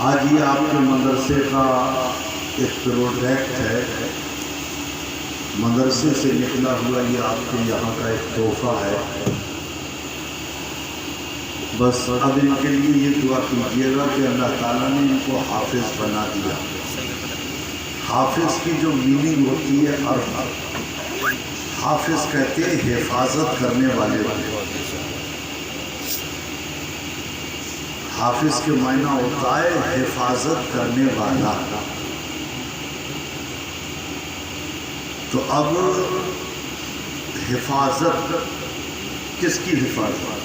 آج یہ آپ کے مدرسے کا ایک پروڈکٹ ہے، مدرسے سے نکلا ہوا یہ آپ کے یہاں کا ایک تحفہ ہے۔ بس اب ان کے لیے یہ دعا کیجیے گا کہ اللہ تعالیٰ نے ان کو حافظ بنا دیا۔ حافظ کی جو میننگ ہوتی ہے عرب، حافظ کہتے ہیں حفاظت کرنے والے والے۔ حافظ کے معنی ہوتا ہے حفاظت کرنے والا۔ تو اب حفاظت کس کی حفاظت؟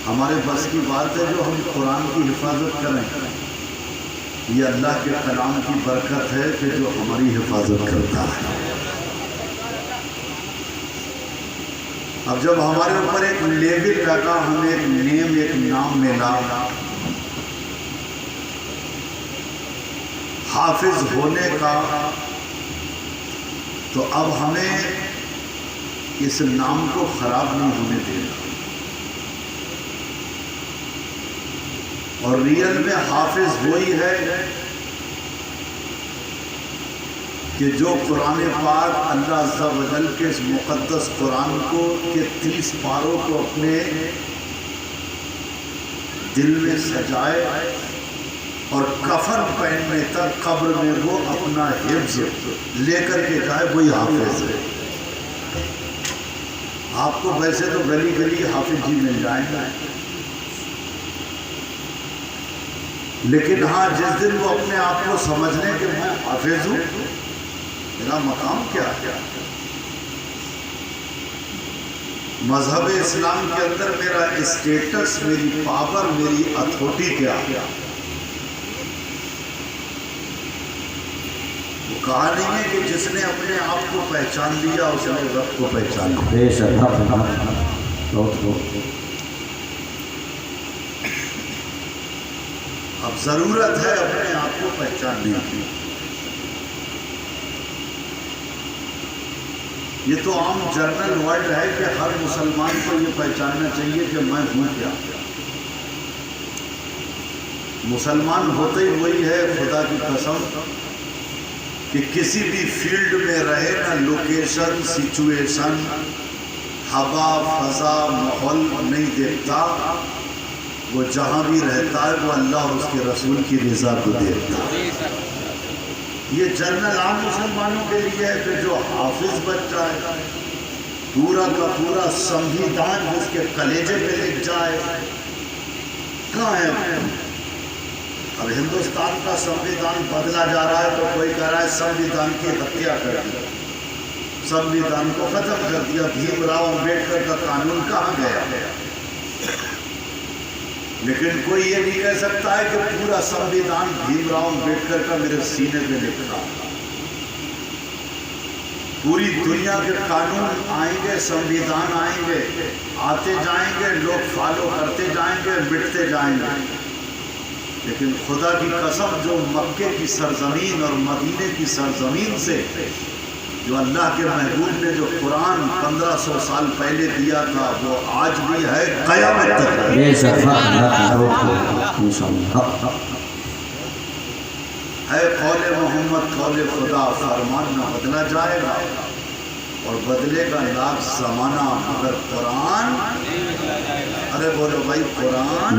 ہمارے بس کی بات ہے جو ہم قرآن کی حفاظت کریں؟ یہ اللہ کے کلام کی برکت ہے کہ جو ہماری حفاظت کرتا ہے۔ اب جب ہمارے اوپر ایک لیبل لگا، ہمیں ایک نیم، ایک نام ملا حافظ ہونے کا، تو اب ہمیں اس نام کو خراب نہیں ہونے دینا۔ اور ریئل میں حافظ وہی ہے کہ جو قرآن پاک اللہ عز و جل کے اس مقدس قرآن کو کے 30 پاروں کو اپنے دل میں سجائے اور کفن پہننے تک قبر میں وہ اپنا حفظ لے کر کے جائے، وہی حافظ ہے۔ آپ کو ویسے تو گلی گلی حافظ جی مل جائیں گے، لیکن ہاں جس دن وہ اپنے آپ کو سمجھ لیں کہ میں حافظ ہوں، میرا مقام کیا ہے، مذہب اسلام کے اندر میرا اسٹیٹس، میری پاور، میری اتھارٹی کیا ہے، وہ کہا نہیں ہے کہ جس نے اپنے آپ کو پہچان لیا اس نے رب کو پہچان لیا۔ اب ضرورت ہے اپنے آپ کو پہچاننے کی۔ یہ تو عام جرنل ورڈ ہے کہ ہر مسلمان کو یہ پہچاننا چاہیے کہ میں ہوں کیا۔ مسلمان ہوتے ہی وہی ہے، خدا کی قسم، کہ کسی بھی فیلڈ میں رہے، نہ لوکیشن، سچویشن، ہوا، فضا، ماحول نہیں دیکھتا، وہ جہاں بھی رہتا ہے وہ اللہ اور اس کے رسول کی رضا کو دیکھتا ہے۔ یہ جنرل عام مسلمانوں کے لیے ہے کہ جو حافظ بن جائے، پورا کا پورا سنویدھان جس کے کلیجے پہ لکھ جائے، کہاں ہے؟ اب ہندوستان کا سنویدھان بدلا جا رہا ہے تو کوئی کہہ رہا ہے سنویدھان کی ہتیا کر دی، سنویدھان کو ختم کر دیا، بھیم راؤ امبیڈکر کا قانون کہاں گیا؟ لیکن کوئی یہ نہیں کہہ سکتا ہے کہ پورا سنویدھان بھیم راؤ امبیڈکر کا میرے سینے پہ لکھا۔ پوری دنیا کے قانون آئیں گے، سنویدھان آئیں گے، آتے جائیں گے، لوگ فالو کرتے جائیں گے، مٹتے جائیں گے، لیکن خدا کی قسم جو مکے کی سرزمین اور مدینے کی سرزمین سے جو اللہ کے محبوب نے جو قرآن 1500 سال پہلے دیا تھا وہ آج بھی ہے، قیامت تک ہے۔ قول محمد قول خدا، فرمان نہ بدلا جائے گا اور بدلے گا لاکھ زمانہ مگر قرآن، ارے بولو بھائی، قرآن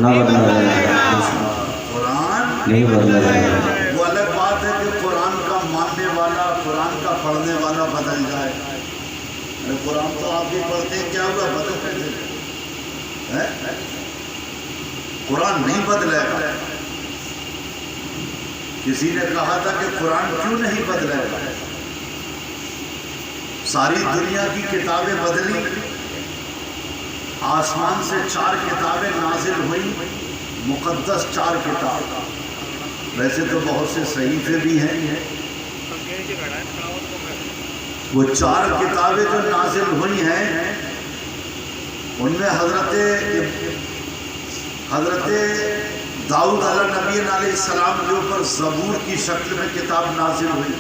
قرآن نہیں بدلا جائے گا۔ وہ الگ بات ہے کہ قرآن کا ماننے والا، قرآن کا پڑھنے والا بدل جائے۔ قرآن تو آپ بھی پڑھتے ہیں، کیا ہوا بدل گئے؟ قرآن نہیں بدلے گا۔ کسی نے کہا تھا کہ قرآن کیوں نہیں بدلے گا؟ ساری دنیا کی کتابیں بدلی، آسمان سے 4 کتابیں نازل ہوئیں، مقدس 4 کتاب، ویسے تو بہت سے صحیفے بھی ہیں، وہ 4 کتابیں جو نازل ہوئی ہیں ان میں حضرت داؤد علیہ نبی علیہ السلام کے اوپر زبور کی شکل میں کتاب نازل ہوئی،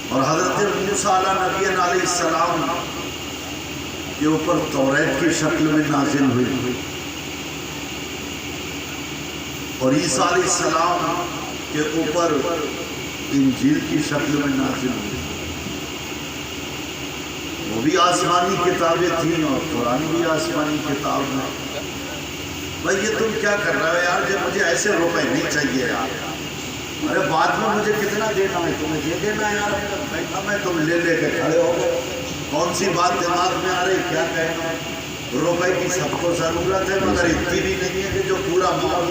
اور حضرت موسیٰ علیہ نبی علیہ السلام کے اوپر توریت کی شکل میں نازل ہوئی۔ اور عیسیٰ علیہ السلام کے اوپر انجیل کی شکل میں نازل ہوئی، وہ بھی آسمانی کتابیں تھیں اور قرآن بھی آسمانی کتاب میں۔ بھائی یہ تم کیا کر رہے ہو یار؟ جب مجھے ایسے روپے نہیں چاہیے یار، ارے بعد میں مجھے کتنا دینا ہے، تمہیں دے دینا یار، بیٹھا میں تم لے کے کھڑے ہو گئے، کون سی بات دماغ میں آ رہی، کیا کہنا؟ روپے کی سب کو ضرورت ہے مگر اتنی بھی نہیں ہے کہ جو پورا مال،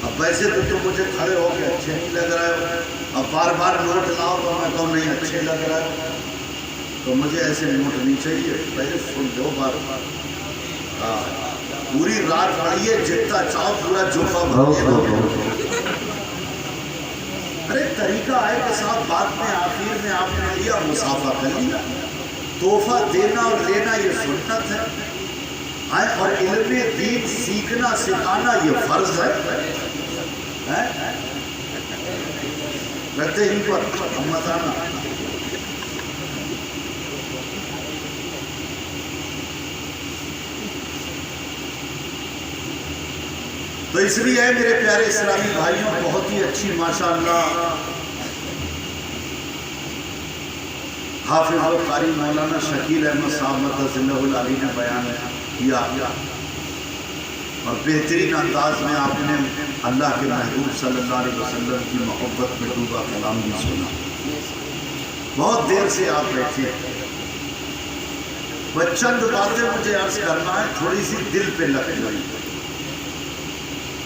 اب ویسے تو تم مجھے کھڑے ہو کے اچھے نہیں لگ رہے ہو، اب بار بار نوٹ لاؤ تو میں کہوں نہیں اچھے لگ رہا ہے، تو مجھے ایسے نوٹ نہیں چاہیے، پہلے سن لو بار بار، پوری رات پڑھیے جتنا چاہو پورا جوفا بھریے۔ ارے طریقہ ہے کہ صاحب بات میں آخر میں آپ نے لیا مسافہ کر لیا، تحفہ دینا اور لینا یہ سنت ہے، اور علم دین سیکھنا سکھانا یہ فرض ہے، رکھتے ہی پر ہمت آنا۔ تو اس لیے ہے میرے پیارے اسلامی بھائیوں، بہت ہی اچھی ماشاءاللہ حافظ و قاری مولانا شکیل احمد صاحب مدث اللہ العلی نے بیان کیا، اور بہترین انداز میں آپ نے اللہ کے محبوب صلی اللہ علیہ وسلم کی محبت میں ڈوبا کلام بھی سنا۔ بہت دیر سے آپ بیٹھے، بس چند باتیں مجھے عرض کرنا ہے، تھوڑی سی دل پہ لگ گئی،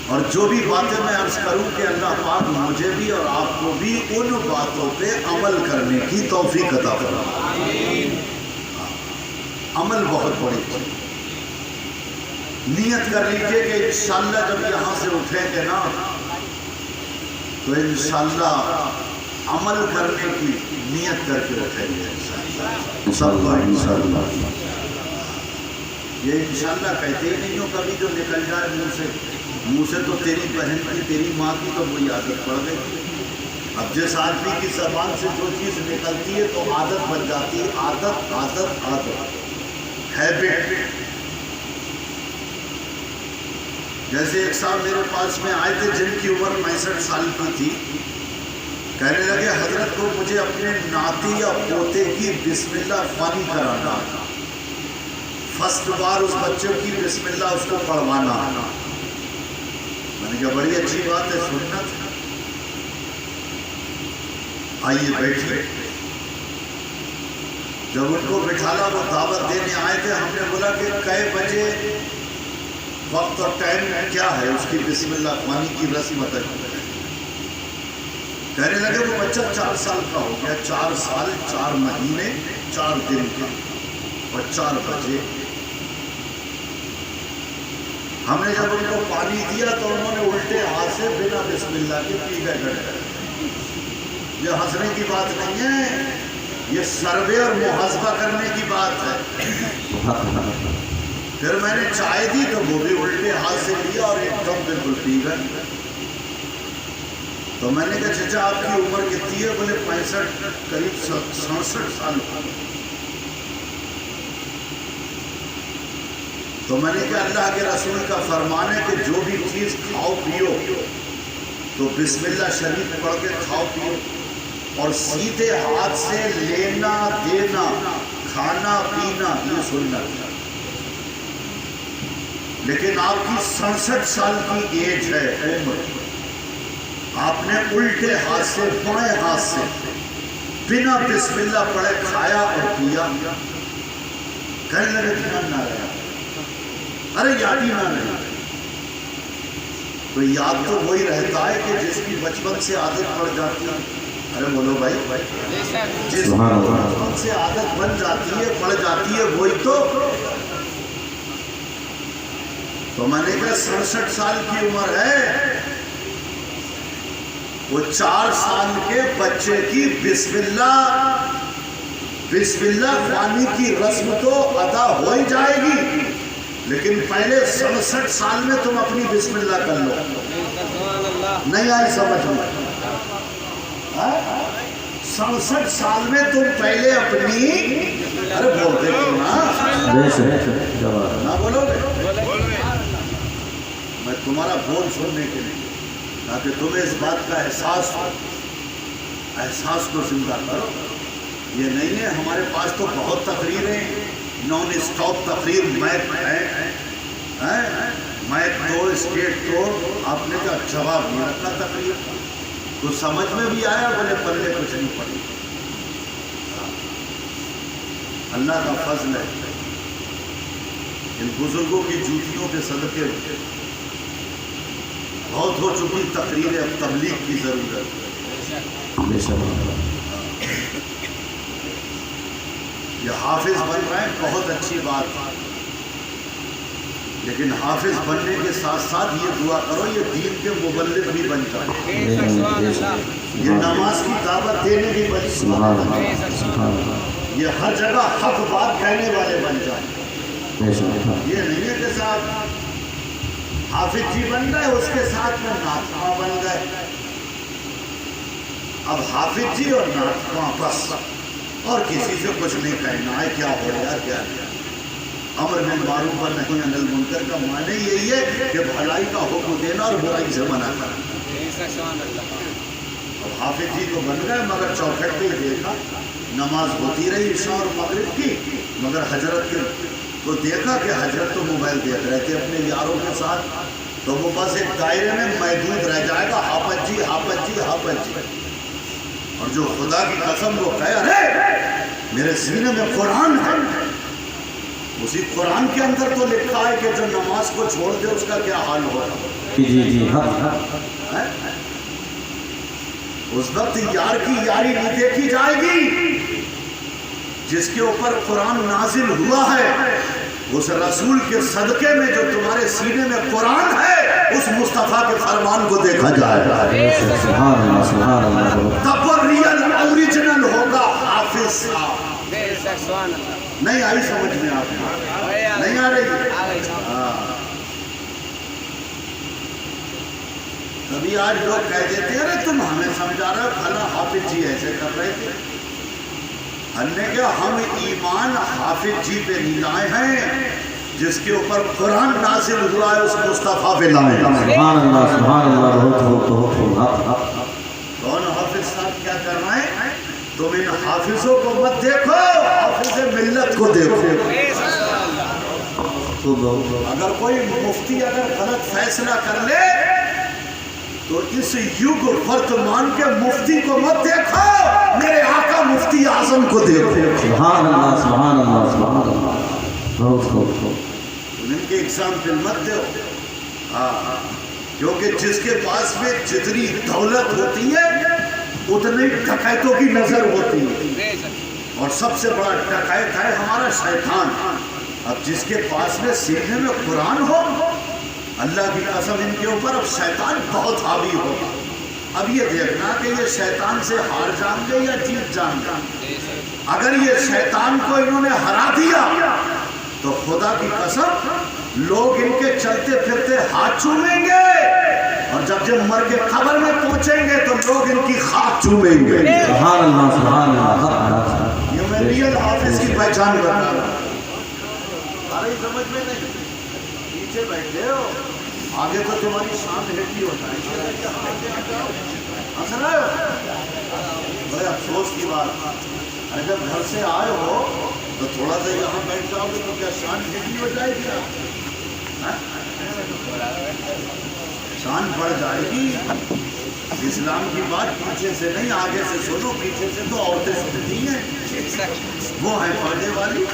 اور جو بھی باتیں میں عرض کروں کہ اللہ پاک مجھے بھی اور آپ کو بھی ان باتوں پہ عمل کرنے کی توفیق عطا فرمائے۔ عمل بہت بڑی چیز، نیت کر لیجئے کہ انشاءاللہ جب یہاں سے اٹھیں گے نا تو انشاءاللہ عمل کرنے کی نیت کر کے اٹھیں گے، سب کو انشاءاللہ۔ یہ انشاءاللہ کہتے ہی نہیں ہو کبھی جو نکل جائے منہ سے تو تیری بہن کی تیری ماں کی تو وہی عادت پڑ گئی۔ اب جس آدمی کی زبان سے جو چیز نکلتی ہے تو عادت بن جاتی ہے، عادت عادت عادت، ہیبٹ۔ جیسے ایک صاحب میرے پاس میں آئے تھے جن کی عمر 65 سال کی تھی، کہنے لگے حضرت کو مجھے اپنے ناتی یا پوتے کی بسم اللہ خوانی کرانا، فرسٹ بار اس بچے کی بسم اللہ اس کو پڑھوانا۔ میں نے کہا بڑی اچھی بات ہے، سنت ہے، آئیے بیٹھیے۔ جب ان کو بٹھالا وہ دعوت دینے آئے تھے، ہم نے بولا کہ کئے بجے وقت اور ٹائم کیا ہے اس کی بسم اللہ خوانی کی رسم ادا کریں۔ کہنے لگے وہ بچہ 4 سال کا ہو گیا، 4 سال 4 مہینے 4 دن کا، اور 4 بجے ہم نے جب ان کو پانی دیا تو انہوں نے الٹے ہاتھ سے بنا بسم اللہ کے پی گئے گھر۔ یہ ہنسنے کی بات نہیں ہے، یہ سروے اور محاسبہ کرنے کی بات ہے۔ پھر میں نے چائے دی تو وہ بھی الٹے ہاتھ سے لیا اور ایک دم بالکل پی گئے۔ تو میں نے کہا چچا آپ کی عمر کتنی ہے؟ بولے 65 قریب 67 سال۔ تو میں نے کہا اللہ کے رسول کا فرمان ہے کہ جو بھی چیز کھاؤ پیو تو بسم اللہ شریف پڑھ کے کھاؤ پیو، اور سیدھے ہاتھ سے لینا دینا کھانا پینا یہ سنت ہے۔ لیکن آپ کی 67 سال کی ایج ہے، عمر، آپ نے الٹے ہاتھ سے بائیں ہاتھ سے بنا بسم اللہ پڑھے کھایا اور پیا۔ کہنے لگے دھیان نہ رہا، ارے یاد ہی نہ رہا۔ تو یاد تو وہی رہتا ہے کہ جس کی بچپن سے عادت پڑ جاتی ہے۔ ارے بولو بھائی، جس کی بچپن سے عادت بن جاتی ہے پڑ جاتی ہے وہی تو میں نے کہا 67 سال کی عمر ہے، وہ 4 سال کے بچے کی بسم اللہ خوانی کی رسم تو ادا ہو ہی جائے گی، لیکن پہلے 67 سال میں تم اپنی بسم اللہ کر لو۔ نہیں آئی سمجھ میں؟ 67 سال میں تم پہلے اپنی، ارے بولتے کیوں نا بولو گے؟ میں تمہارا بول سننے کے لیے تاکہ تمہیں اس بات کا احساس ہو، احساس کو زندہ کرو۔ یہ نہیں ہے ہمارے پاس تو بہت تقریریں نان اسٹاپ تقریر میک ہے، میک توڑ اسٹیٹ توڑ، آپ نے کہا جواب نہیں رکھا تقریر کا، تو سمجھ میں بھی آیا بولے پلے کچھ نہیں پڑی۔ اللہ کا فضل ہے، ان بزرگوں کی جوتیوں کے صدقے بہت ہو چکی تقریریں، اب تبلیغ کی ضرورت ہے۔ یہ حافظ بن رہے ہیں بہت اچھی بات ہے، لیکن حافظ بننے کے ساتھ ساتھ یہ دعا کرو یہ دین کے مبلغ بھی بن جائیں، یہ نماز کی دعوت دینے بھی بن جائیں، یہ ہر جگہ حق بات کہنے والے بن جائیں۔ یہ نہیں ہے کہ صاحب حافظ جی بن گئے اس کے ساتھ میں نعت خواں بن گئے، اب حافظ جی اور نعت خواں بس، اور کسی سے کچھ نہیں کہنا ہے کیا ہو رہا کیا ہے۔ امر بالمعروف ونہی عن المنکر کا معنی یہی ہے کہ بھلائی کا حکم دینا اور برائی سے منع کرنا۔ اب حافظ جی تو بن گئے مگر چوکھٹ پہ ہی دیکھا، نماز ہوتی رہی عشاء اور مغرب کی، مگر حضرت کو دیکھا کہ حضرت تو موبائل دیکھ رہے تھے اپنے یاروں کے ساتھ، تو وہ بس ایک دائرے میں محدود رہ جائے گا، حافظ جی حافظ جی حافظ جی۔ اور جو خدا کی قسم وہ کہے ارے میرے سینے میں قرآن ہے، اسی قرآن کے اندر تو لکھا ہے کہ جو نماز کو چھوڑ دے اس کا کیا حال ہوگا۔ اس وقت یار کی یاری نہیں دیکھی جائے گی، جس کے اوپر قرآن نازل ہوا ہے اس رسول کے صدقے میں جو تمہارے سینے میں قرآن ہے اس مصطفیٰ کے فرمان کو دیکھا جائے گا، تب وہ ریئل اوریجنل ہوگا حافظ صاحب۔ نہیں آئی سمجھ میں آپ کو؟ نہیں آ رہی؟ کبھی آج لوگ کہہ دیتے ہیں ارے تم ہمیں سمجھا رہے ہو کھلا حافظ جی ایسے کر رہے تھے، ہم نے کہا ہم ایمان حافظ جی پہ نہیں لائے ہیں جس کے اوپر قرآن نازل ہوا ہے اس مصطفیٰ پہ لائے ہیں۔ سبحان اللہ سبحان اللہ۔ کون حافظ صاحب کیا کر رہے ہیں؟ تم ان حافظوں کو مت دیکھو، حافظ ملت کو دیکھو۔ اگر کوئی مفتی اگر غلط فیصلہ کر لے تو اس یگ ورتمان کے مفتی کو مت دیکھو، میرے آقا مفتی اعظم کو دیکھو۔ سبحان اللہ سبحان اللہ سبحان اللہ۔ بہت خوب۔ ان کے ایگزامپل مت دو، کیونکہ جس کے پاس میں جتنی دولت ہوتی ہے اتنی ڈکیتوں کی نظر ہوتی ہے، اور سب سے بڑا ڈکیت ہے ہمارا شیطان۔ اب جس کے پاس میں سینے میں قرآن ہو، اللہ کی قسم ان کے اوپر اب شیطان بہت حاوی ہوگا۔ اب یہ دیکھنا کہ یہ شیطان سے ہار جائیں گے یا جیت جائیں گے۔ اگر یہ شیطان کو انہوں نے ہرا دیا تو خدا کی قسم لوگ ان کے چلتے پھرتے ہاتھ چومیں گے، اور جب مر کے قبر میں پہنچیں گے تو لوگ ان کی خاک چومیں گے۔ سبحان اللہ سبحان اللہ۔ یہ میں ریئل حافظ کی پہچان بتا رہا ہوں۔ ارے سمجھ میں نہیں، پیچھے بیٹھے ہو، آگے تو تمہاری شان ہٹی ہوتا ہے۔ بڑے افسوس کی بات ہے، جب گھر سے آئے ہو تو تھوڑا سا یہاں بیٹھ جاؤ گے تو کیا شان ہٹی ہو جائے گی؟ شان بڑھ جائے گی۔ اسلام کی بات پیچھے سے نہیں آگے سے سنو، پیچھے سے تو عورتیں سنتی ہیں، وہ ہیں پردے والی۔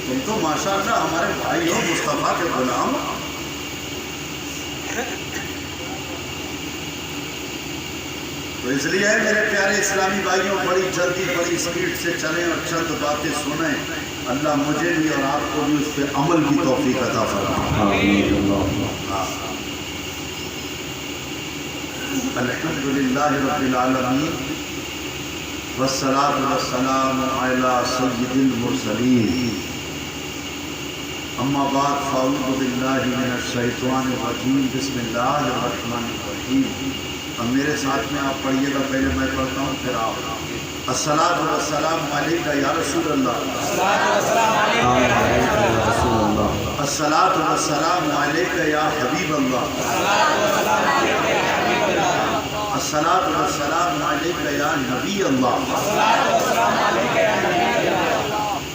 تم تو ماشاءاللہ ہمارے بھائی ہو، مصطفیٰ کے غلام۔ تو اس لیے میرے پیارے اسلامی بھائیوں بڑی جلدی بڑی سپیڈ سے چلیں اور چند باتیں سنیں۔ اللہ مجھے بھی اور آپ کو بھی اس پہ عمل کی توفیق عطا فرمائے۔ الحمدللہ رب العالمین والصلاة والسلام علی سید المرسلین، اما بعد فاعوذ باللہ من الشیطان الرجیم، بسم اللہ الرحمن الرحیم۔ اب میرے ساتھ میں آپ پڑھیے گا، پہلے میں پڑھتا ہوں پھر آپ۔ الصلاۃ والسلام علیکہ یا رسول اللہ، الصلاۃ والسلام علیکہ یا حبیب اللہ، الصلاۃ والسلام علیک یا نبی اللہ،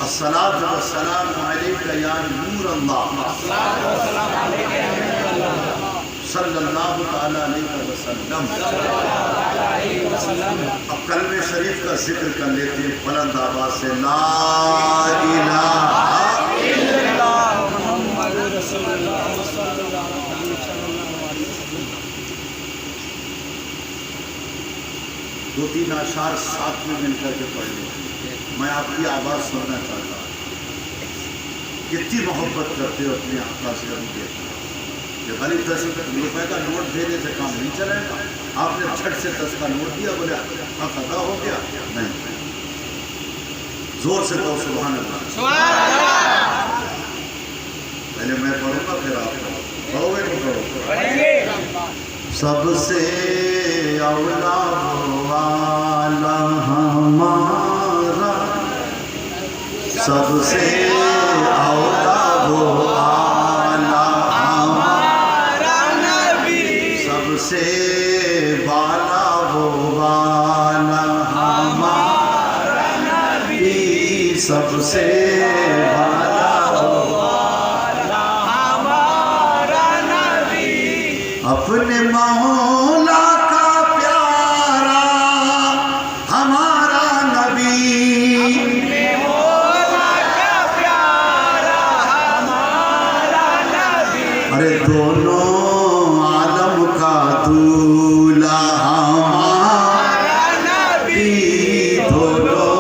الصلاۃ والسلام علیک یا نور اللہ، صلی اللہ تعالیٰ علیہ وسلم۔ اب کلمہ شریف کا ذکر کر لیتے ہیں بلند آواز سے، لا الہ الا اللہ محمد رسول اللہ صلی اللہ علیہ وسلم۔ دو تین اشعار ساتھ میں مل کر کے پڑھ لیں، میں آپ کی آواز سننا چاہتا ہوں۔ کتنی محبت کرتے ہو اپنے آقا سے ہم دیکھتے ہیں کہ خالی 10 روپے کا نوٹ دینے سے کام نہیں چلے گا۔ آپ نے جھٹ سے 10 کا نوٹ دیا، بولے حق ادا ہو گیا؟ نہیں، زور سے کہو سبحان اللہ۔ پہلے میں پڑھوں گا پھر آپ پڑھو گے تو پڑھو۔ سب سے اولا والا ہمارا، سب سے اولا وہ آلہ ہمارا نبی، سب سے بالا وہ والا ہمارا نبی، سب سے بالا وہ والا ہمارا نبی، اپنے مولا کا پیارا ہمارا نبی، اپنے مولا کا پیارا ہمارا نبی، ارے دونوں عالم کا دولہا ہمارا نبی، دونوں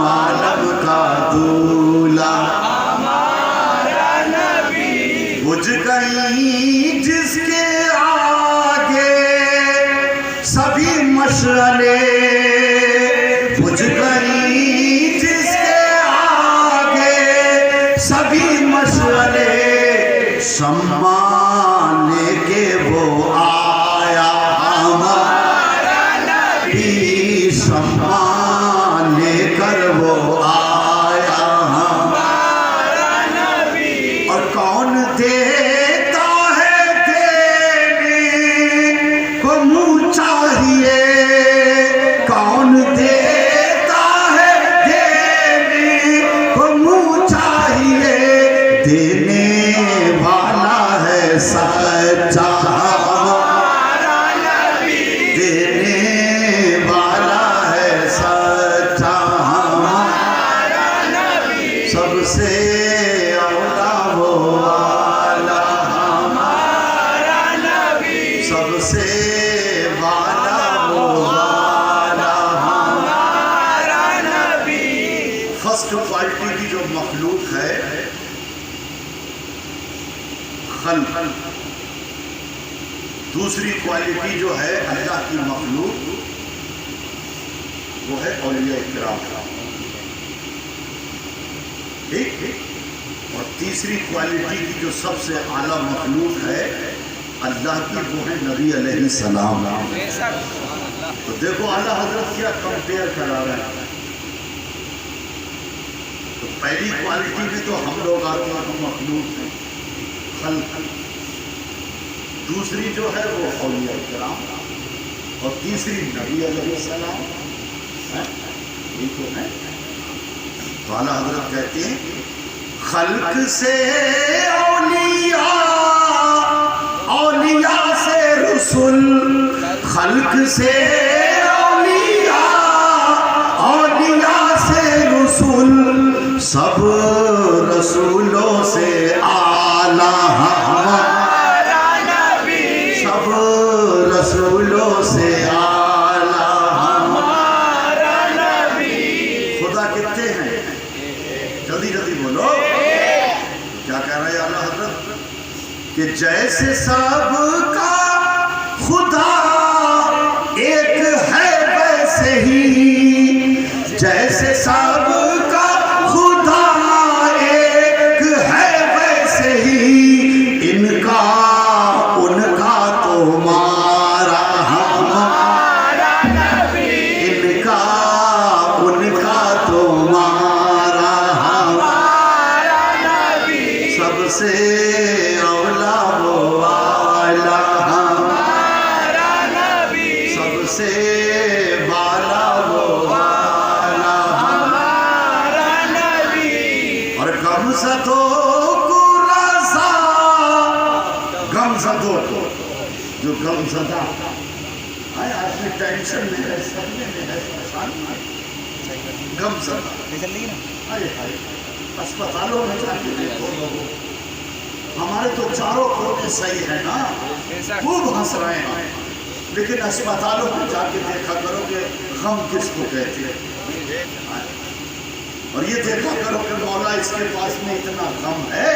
عالم کا دولہا ہمارا نبی، بجھ گئی جس کے آگے سبھی مشعلے، بجھ گئی جس کے آگے سبھی مشعلے، شمع لے کے وہ آیا ہمارا نبی، شمع لے کر وہ آیا ہمارا نبی، اور کون دیتا ہے دینے کو منہ چاہیے، کون دیتا ہے دینے کو منہ چاہیے، دینے والا ہے سچا ہمارا نبی، دینے والا ہے سچا ہمارا نبی، سب سے اولا وہ والا ہمارا نبی، سب سے والا وہ والا ہمارا نبی۔ فرسٹ کوالٹی کی جو مخلوق ہے خلق، دوسری کوالٹی جو ہے اللہ کی مخلوق وہ ہے اولیاء کرام، ٹھیک، اور تیسری کوالٹی کی جو سب سے اعلیٰ مخلوق ہے اللہ کی وہ ہے نبی علیہ السلام۔ تو دیکھو اعلیٰ حضرت کیا کمپیئر کرا رہے ہیں۔ تو پہلی کوالٹی میں تو ہم لوگ آتے ہیں، ہم مخلوق ہیں، خلق، دوسری جو ہے وہ اولیاء کرام، اور تیسری نبی علیہ السلام، یہ تو ہے۔ تو اعلیٰ حضرت کہتے ہیں خلق سے اولیاء، اولیاء سے رسول، خلق سے اولیاء، اولیاء سے رسول، سب رسولوں سے اعلیٰ ہمارا نبی، سب رسولوں سے اعلیٰ ہمارا نبی۔ خدا کتنے ہیں؟ جلدی جلدی بولو، کیا کہہ رہے ہیں اعلیٰ حضرت؟ کہ جیسے سب کا خدا ایک ہے ویسے ہی، جیسے سب کا خدا ایک ہے ویسے ہی، ان کا ان کا تمہارا ہمارا نبی، ان کا ان کا تمہارا ہمارا نبی، سب سے اولا وہ والا ہمارا زدوں کو جو غم زدہ آئے آدمی ٹینشن میں ہے صدمے میں ہے پریشانی میں غم زدہ آئے آئے اسپتالوں میں جا کے دیکھو لوگوں ہمارے تو چاروں کونے صحیح ہے نا خوب ہنس رہے ہیں لیکن اسپتالوں میں جا کے دیکھا کرو کہ غم کس کو کہتے ہیں اور یہ دیکھا کرو کہ مولا اس کے پاس میں اتنا غم ہے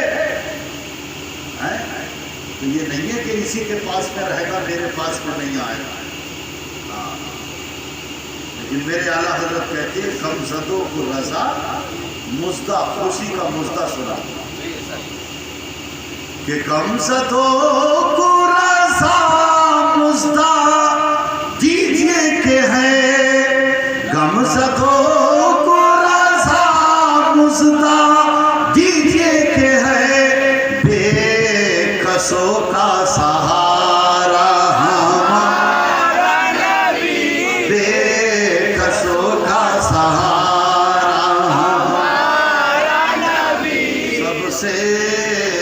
تو یہ نہیں ہے کہ اسی کے پاس میں رہے گا میرے پاس میں نہیں آئے گا لیکن میرے اعلیٰ حضرت کہتے ہیں غم زدوں کو رضا مزدہ خوشی کا مزدہ سنا کہ غم زدوں کو رضا مزدہ دیجئے کہ ہے غم زدوں کو رضا مزدہ دیجئے کہ ہے بے کسوں کا سہارا ہمارا نبی بے کسوں کا سہارا ہمارا نبی سب سے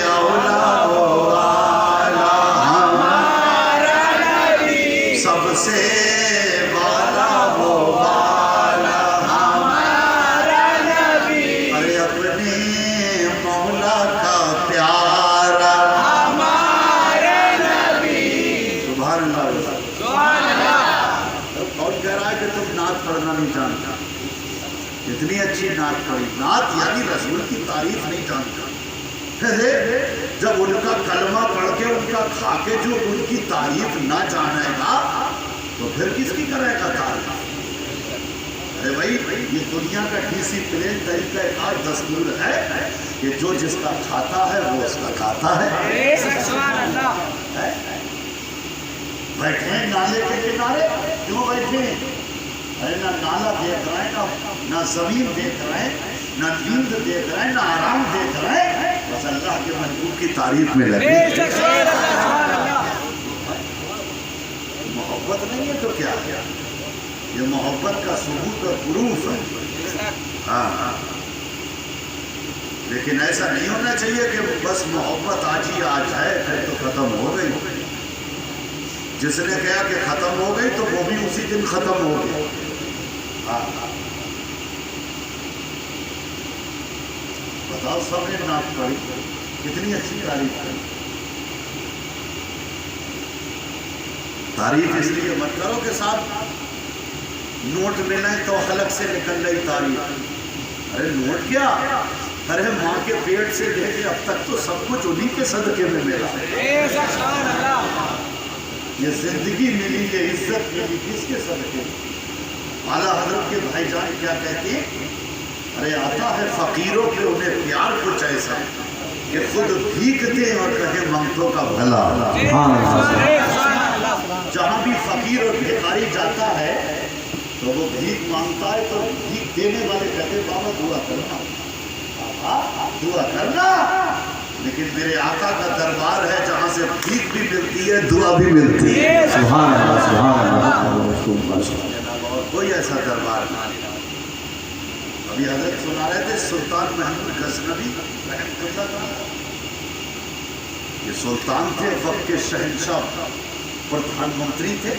اولا و اعلیٰ ہمارا نبی سب سے والا و اعلیٰ ہمارا نبی ارے اپنے مولا کا پیارا ہمارا نبی سبحان اللہ سبحان اللہ کون کہہ رہا ہے کہ تم نعت پڑھنا نہیں جانتا اتنی اچھی نعت پڑھی نعت یعنی رسول کی تعریف نہیں جانتا جب ان کا کلمہ پڑھ کے ان کا کھا کے جو ان کی تعریف نہ جانے گا تو پھر کس کی کرے گا تعریف ارے بھائی یہ دنیا کا ڈسپلن طریقہ کار دستور ہے کہ جو جس کا کھاتا ہے وہ اس کا کھاتا ہے بیٹھے ہیں نالے کے کنارے کیوں بیٹھے ہیں ارے نہ نالا دیکھ رہے ہیں نہ زمین دیکھ رہے ہیں نہ نیند دیکھ رہے ہیں نہ آرام دیکھ رہے ہیں بس اللہ کے محبوب کی تعریف میں لگے محبت نہیں ہے تو کیا کیا یہ محبت کا ثبوت اور پروف ہے ہاں لیکن ایسا نہیں ہونا چاہیے کہ بس محبت آج ہی آج ہے پھر تو ختم ہو گئی جس نے کہا کہ ختم ہو گئی تو وہ بھی اسی دن ختم ہو گئی بتاؤ سب نے نعت پڑھی کتنی اچھی تعریف کری تعریف اس لیے مت کرو کہ صاحب نوٹ ملے تو حلق سے نکل رہی تعریف ارے نوٹ کیا ارے ماں کے پیٹ سے لے کے اب تک تو سب کچھ انہی کے صدقے میں ملا یہ زندگی ملی یہ عزت ملی کس کے صدقے اعلیٰ حضرت کے بھائی جان کیا کہتے ہیں ارے آتا ہے فقیروں کے انہیں پیار کچھ ایسا کہ خود بھیک دیں اور کہے منگتوں کا بھلا جہاں بھی فقیر اور بھیکاری جاتا ہے تو وہ بھیک مانگتا ہے تو بھیک دینے والے کہتے بابا دعا کرنا بابا دعا کرنا لیکن میرے آقا کا دربار ہے جہاں سے بھیک بھی ملتی ہے دعا بھی ملتی ہے سبحان اللہ سبحان اللہ اور کوئی ایسا دربار نہیں ابھی حضرت سنا رہے تھے سلطان محمود غزنوی رحمۃ اللہ تعالی یہ سلطان تھے وقت کے شہنشاہ پردھان منتری تھے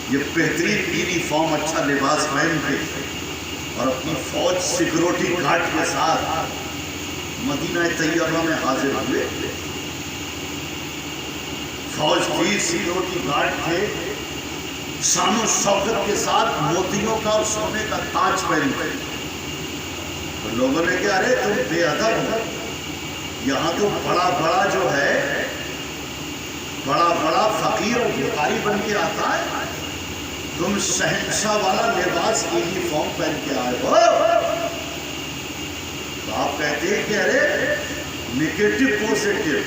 یہ بہترین یونیفارم اچھا لباس پہن کے اور اپنی فوج سیکورٹی گارڈ کے ساتھ مدینہ طیبہ میں حاضر ہوئے فوج کی سیکورٹی گارڈ تھے شان و شوکت کے ساتھ موتیوں کا اور سونے کا تاج پہن گئے تو لوگوں نے کہا ارے تم بے ادب ہو یہاں تو بڑا بڑا جو ہے بڑا بڑا فقیر اور بھکاری بن کے آتا ہے تم شہنشاہ والا لباس یونیفارم پہن کے آئے ہو تو آپ کہتے ہیں کہ ارے نیگیٹو پوزیٹو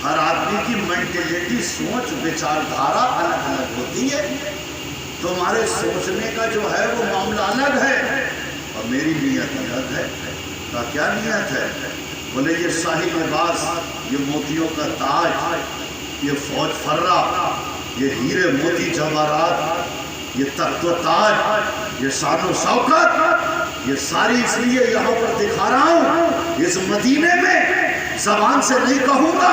ہر آدمی کی مینٹلٹی سوچ وچاردھارا الگ الگ ہوتی ہے تمہارے سوچنے کا جو ہے وہ معاملہ الگ ہے اور میری نیت الگ ہے کیا نیت ہے بولے یہ شاہی لباس یہ موتیوں کا تاج یہ فوج فرہ یہ ہیرے موتی جواہرات یہ تخت و تاج یہ شان و شوکت یہ ساری اس لیے یہاں پر دکھا رہا ہوں اس مدینے میں زبان سے نہیں کہوں گا